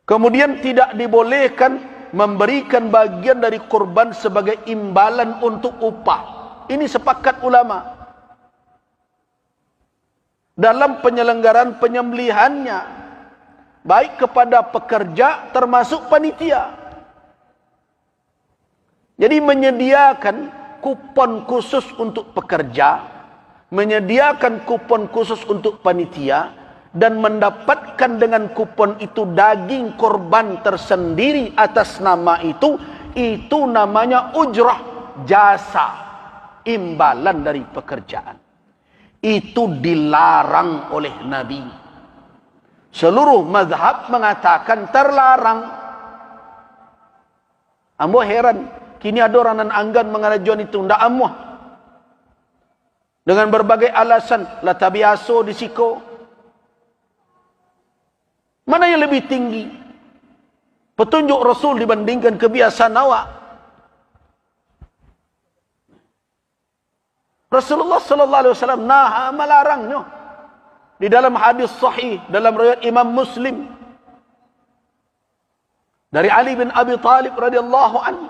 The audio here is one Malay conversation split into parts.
Kemudian tidak dibolehkan memberikan bagian dari kurban sebagai imbalan untuk upah. Ini sepakat ulama. Dalam penyelenggaraan penyembelihannya, baik kepada pekerja termasuk panitia. Jadi menyediakan kupon khusus untuk pekerja, menyediakan kupon khusus untuk panitia, dan mendapatkan dengan kupon itu daging korban tersendiri atas nama itu namanya ujrah, jasa, imbalan dari pekerjaan. Itu dilarang oleh Nabi. Seluruh mazhab mengatakan terlarang. Ambo heran, kini ada orang nan anggan mengarajuan itu, ndak amuh. Dengan berbagai alasan, la tabiaso disiko. Mana yang lebih tinggi? Petunjuk Rasul dibandingkan kebiasaan awak. Rasulullah sallallahu alaihi wasallam naha, melarangnya. Di dalam hadis sahih dalam riwayat Imam Muslim dari Ali bin Abi Talib radhiyallahu anhu,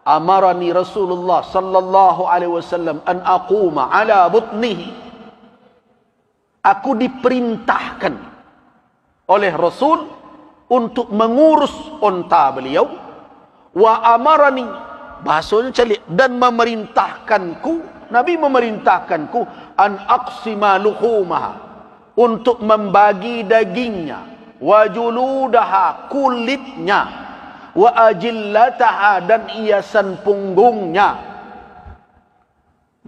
amarani Rasulullah sallallahu alaihi wasallam an aquma ala butnihi. Aku diperintahkan oleh Rasul untuk mengurus unta beliau, wa amarani, bahasanya celik, dan memerintahkanku, Nabi memerintahkanku, an aqsima luhumaha, untuk membagi dagingnya, wa juludaha, kulitnya, wa ajillataha, dan hiasan punggungnya.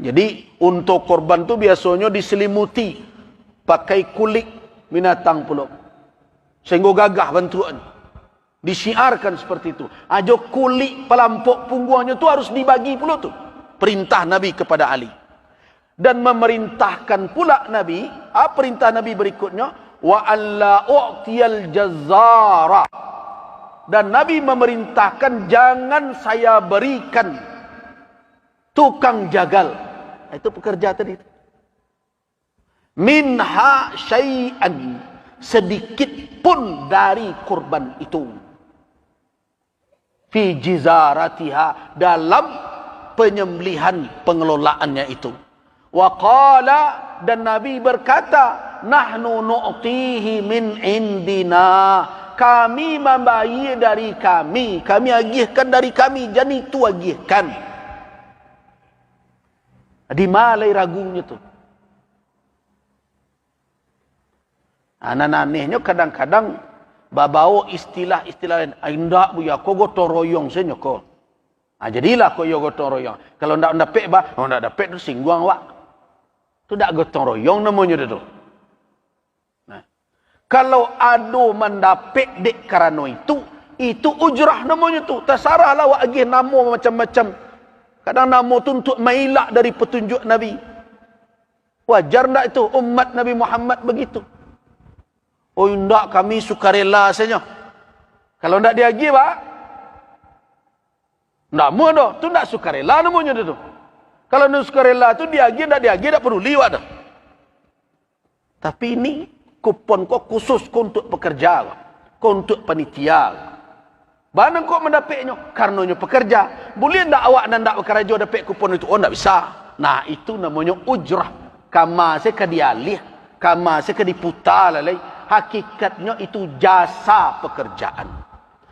Jadi untuk korban tu biasanya diselimuti pakai kulit binatang pula, sehingga gagah bentukan. Disiarkan seperti itu. Ajo kulit pelampuk punggungnya tu harus dibagi pula tu. Perintah Nabi kepada Ali. Dan memerintahkan pula Nabi, perintah Nabi berikutnya, wa alla u'tiyal jazzara. Dan Nabi memerintahkan jangan saya berikan tukang jagal. Itu pekerja tadi. Minha syai'an, sedikit pun dari kurban itu, fi jizaratiha, dalam penyembelihan pengelolaannya itu. Wa qala, dan Nabi berkata, nahnu nu'tihi min indina, kami membayar dari kami agihkan dari kami, jadi itu agihkan. Di malai ragunya tu. Anak-anaknya kadang-kadang babawa istilah-istilah lain. Indak bu ya, kau gotong royong saja kau. Jadilah kau yo gotong royong. Kalau ndak dapat bah, ndak dapat tu singguang wak. Tu dak gotong royong namanya tu. Nah, kalau ado mendapat dek karena itu ujrah namanya tu. Terserahlah wak agih nama macam-macam. Kadang nama tu untuk mailak dari petunjuk Nabi. Wajar ndak itu umat Nabi Muhammad begitu? Oh ndak, kami sukarela saja. Kalau ndak diagi pak, ndak mau dah. Tu ndak sukarela namanya tu. Kalau ndak sukarela tu diagi ndak diagi ndak perlu liwat dah. Tapi ini kupon kau khusus kau untuk pekerja, kau untuk panitia. Mana kau mendapatnya? Karenanya pekerja. Boleh ndak awak dan ndak bekerja dapat kupon itu? Oh ndak bisa. Nah itu namanya ujrah. Kama saya kedialih, kama saya kediputar lalai. Hakikatnya itu jasa pekerjaan.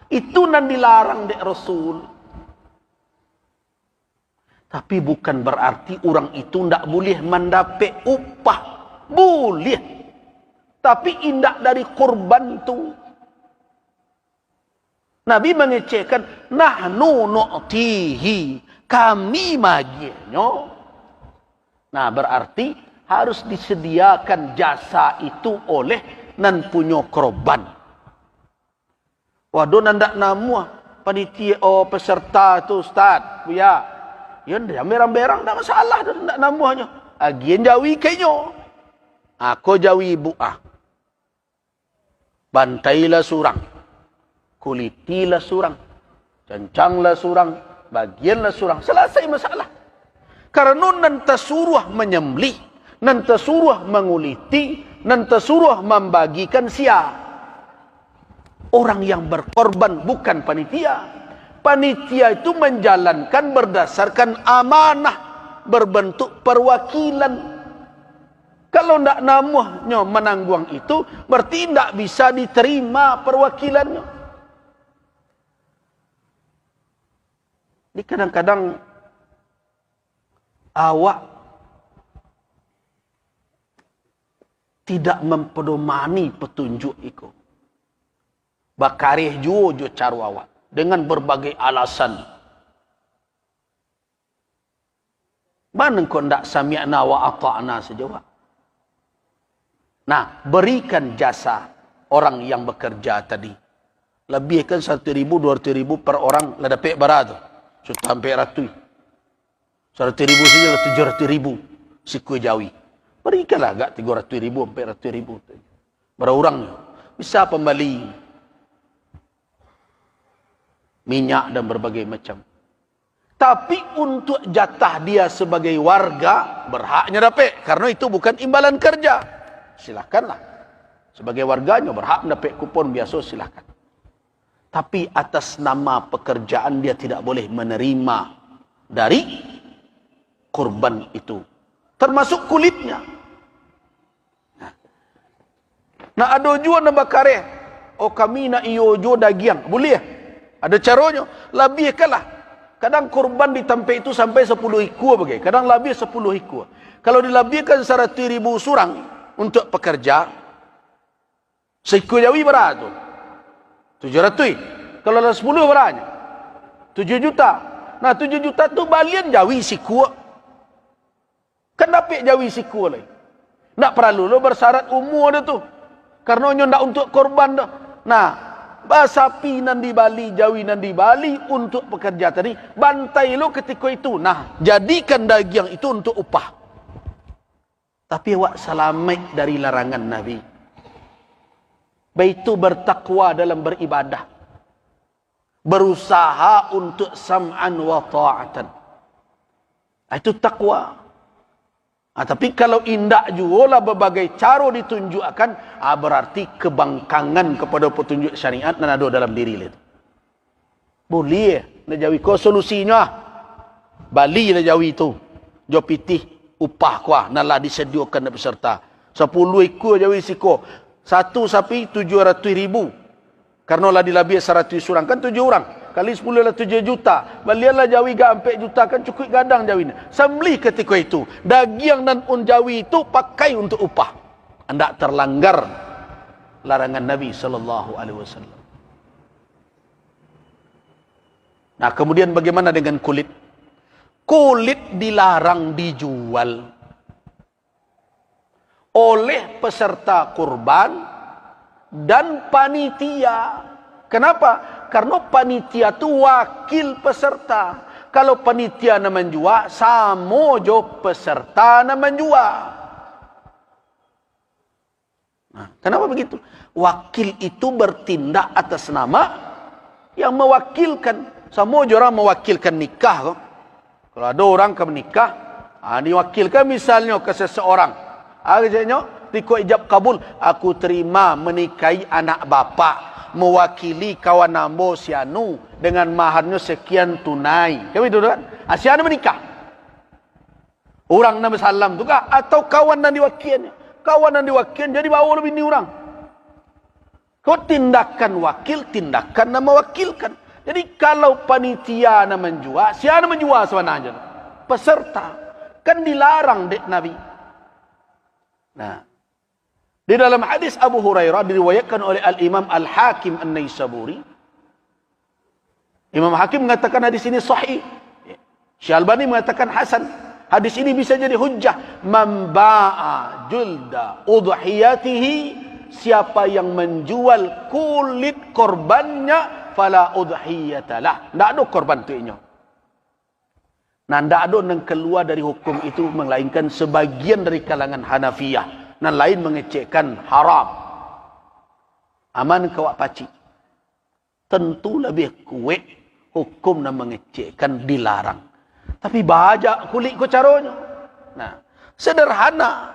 Itu nan dilarang dek Rasul. Tapi bukan berarti orang itu ndak boleh mendapat upah. Boleh. Tapi indak dari korban tu. Nabi mengecekkan, nahnu nu'tihi, kami maginya. Nah berarti harus disediakan jasa itu oleh nan punya korban. Waduh nandak namu panitia peserta tu ustaz, ya. Ya ndak merang-merang ndak masalah dah ndak namuhnya. Agian jawi kayaknya. Aku jawi ibu bantailah surang. Kulitilah surang. Cancanglah surang, bagianlah surang. Selesai masalah. Karena nanti suruh menyembelih, nanti suruh menguliti, nanti suruh membagikan sia. Orang yang berkorban bukan panitia. Panitia itu menjalankan berdasarkan amanah, berbentuk perwakilan. Kalau tidak namanya menanggung itu, berarti tidak bisa diterima perwakilannya. Jadi kadang-kadang awak tidak mempedomani petunjuk itu. Bakarih jo caru awak dengan berbagai alasan. Mana kau tidak sami'na wa ata'na sejawab? Nah, berikan jasa orang yang bekerja tadi. Lebihkan 1.000, 200.000 per orang, lah dapat berapa tu? Sudah hampir ratus. 100.000 saja lah 700.000 siku jawi. Berikanlah agak 300.000, 400.000. Berapa orang? Bisa pembeli minyak dan berbagai macam. Tapi untuk jatah dia sebagai warga, berhaknya dapat. Karena itu bukan imbalan kerja. Silakanlah. Sebagai warganya berhak mendapat kupon biasa, silakan. Tapi atas nama pekerjaan dia tidak boleh menerima dari kurban itu. Termasuk kulitnya. Nah ada juga nak bakare. Oh kami nak iyo jo dagiang. Boleh? Ada caranya. Lebihkanlah. Kadang kurban di tempat itu sampai 10 ekor bagai. Kadang lebih 10 ekor. Kalau dilebihkan 100.000 surang untuk pekerja, seekor jawi berapa tu? 700. Kalau ada 10 berapa? 7 juta. Nah 7 juta tu balian jawi siku. Kan dapat jawi siku lagi. Tak perlu lo bersyarat umur dah tu. Karena nyo ndak untuk korban dah. Nah, sapi nan di Bali, jawi nan di Bali untuk pekerja tadi, bantai lo ketika itu. Nah, jadikan daging itu untuk upah. Tapi awak selamat dari larangan Nabi. Baitu bertakwa dalam beribadah. Berusaha untuk sam'an wa ta'atan. Itu takwa. Tapi kalau indah juga lah berbagai cara ditunjukkan, berarti kebangkangan kepada petunjuk syariat dan ada dalam diri itu. Boleh nak jawi ko solusinya. Bali nak jawi itu. Jo pitih upah kuah nalah disediakan peserta. 10 ekor jawi siko. Satu sapi 700.000. Karena lah dilabih 100 orang kan 7 orang. Kali 10 lah 7 juta. Balianlah jawi ga 4 juta kan cukup gadang jawi ni. Sembelih ketika itu. Daging dan jawi itu pakai untuk upah. Anda terlanggar larangan Nabi SAW. Nah kemudian bagaimana dengan kulit? Kulit dilarang dijual oleh peserta kurban dan panitia. Kenapa? Karena panitia itu wakil peserta. Kalau panitia nak menjual, sama jo peserta nak menjual. Nah, kenapa begitu? Wakil itu bertindak atas nama yang mewakilkan. Sama jo orang mewakilkan nikah kok. Kalau ada orang ke menikah, diwakilkan misalnya ke seseorang. Akhirnya, tiko ijab kabul, aku terima menikahi anak bapa, mewakili kawan nambo sianu dengan maharnya sekian tunai. Kamu itu kan? Sianu menikah. Orang nama salam tu kah? Atau kawan yang diwakilnya? Kawan yang diwakilnya jadi bawa lebih ni orang. Kau tindakan wakil, tindakan yang mewakilkan. Jadi kalau panitia nak menjual, siapa menjual sebenarnya? Peserta. Kan dilarang dek Nabi. Nah, di dalam hadis Abu Hurairah diriwayatkan oleh Al-Imam Al-Hakim An-Naisaburi. Imam Hakim mengatakan hadis ini sahih. Syalbani mengatakan hasan. Hadis ini bisa jadi hujjah. Man ba'a julda udhiyatihi, siapa yang menjual kulit korbannya, fala udhiyatalah. Tak ada korban tu inyo. Nah, tak ada yang keluar dari hukum itu melainkan sebagian dari kalangan Hanafiyah. Nah, lain mengecekkan haram. Aman kawak pacik. Tentu lebih kuat hukum dan mengecekkan dilarang. Tapi bajak kulit ko caranya. Nah, sederhana.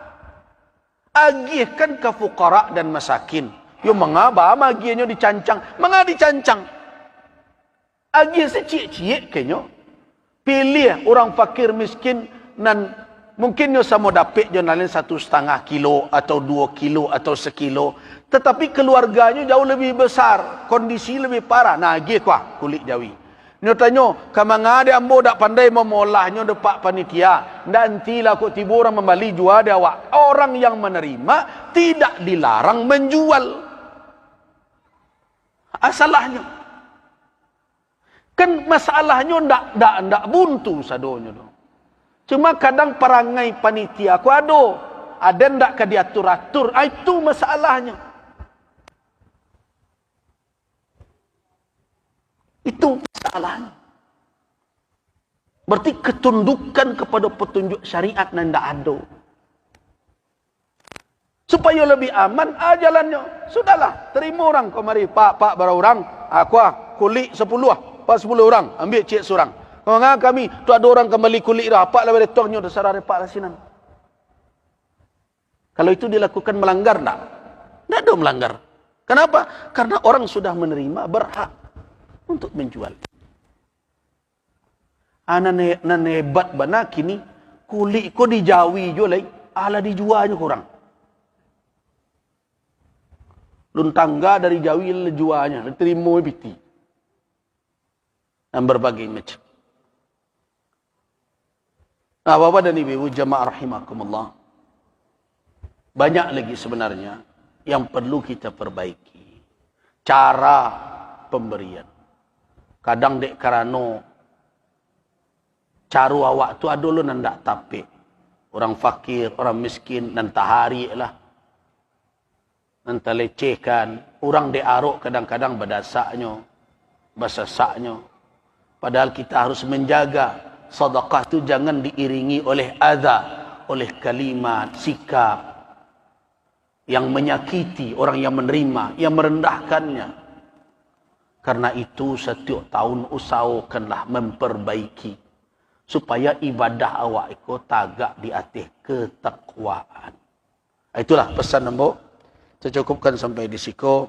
Agihkan ke fuqara dan masakin. Yo mengapa magianyo dicancang? Mengapa dicancang? Agih secik-cik kenyo. Pilih orang fakir miskin dan mungkin yo sama dapat jo nalin 1,5 kilo atau 2 kilo atau 1 kilo. Tetapi keluarganya jauh lebih besar, kondisi lebih parah. Nah, agih kuah kulit jawi. Nyo tanyo, kamang ada ambo dak pandai memolahnya depak panitia. Nantilah kok tiba orang membeli jual dia awak. Orang yang menerima tidak dilarang menjual. Asalahnya. Kan masalahnya ndak buntu sadonya. Cuma kadang perangai panitia ku ada ndak ke diatur-atur. Itu masalahnya. Itu masalahnya. Berarti ketundukan kepada petunjuk syariat yang tidak ada. Supaya lebih aman, jalannya. Sudahlah, terima orang. Kau mari, pak, berapa orang? Aku kulit 10 pak 10 orang. Ambil cik seorang. Kau ngah kami, tu ada orang kembali kulit dah. Pak lah beretongnya, dah sarah repak lah sinan. Kalau itu dilakukan melanggar, tak? Tidak ada melanggar. Kenapa? Karena orang sudah menerima berhak untuk menjual. Anak hebat bana kini kulit ko dijawi jo lai ala dijualnya kurang. Lun tangga dari Jawi lejuanya, diterima biti. Dan berbagai macam. Nah, Bapak dan Ibu jamaah rahimakumullah. Banyak lagi sebenarnya yang perlu kita perbaiki. Cara pemberian. Kadang dek karano caru awak tu ada lu nandak tapi orang fakir, orang miskin dan tahari lah. Nanti lecehkan, orang dek arok kadang-kadang berdasaknya, basasaknya. Padahal kita harus menjaga sedekah tu jangan diiringi oleh adza, oleh kalimat, sikap yang menyakiti orang yang menerima, yang merendahkannya. Karena itu setiap tahun usahakanlah memperbaiki. Supaya ibadah awak itu tagak di atas ketakwaan. Itulah pesan nombor. Saya cukupkan sampai di situ.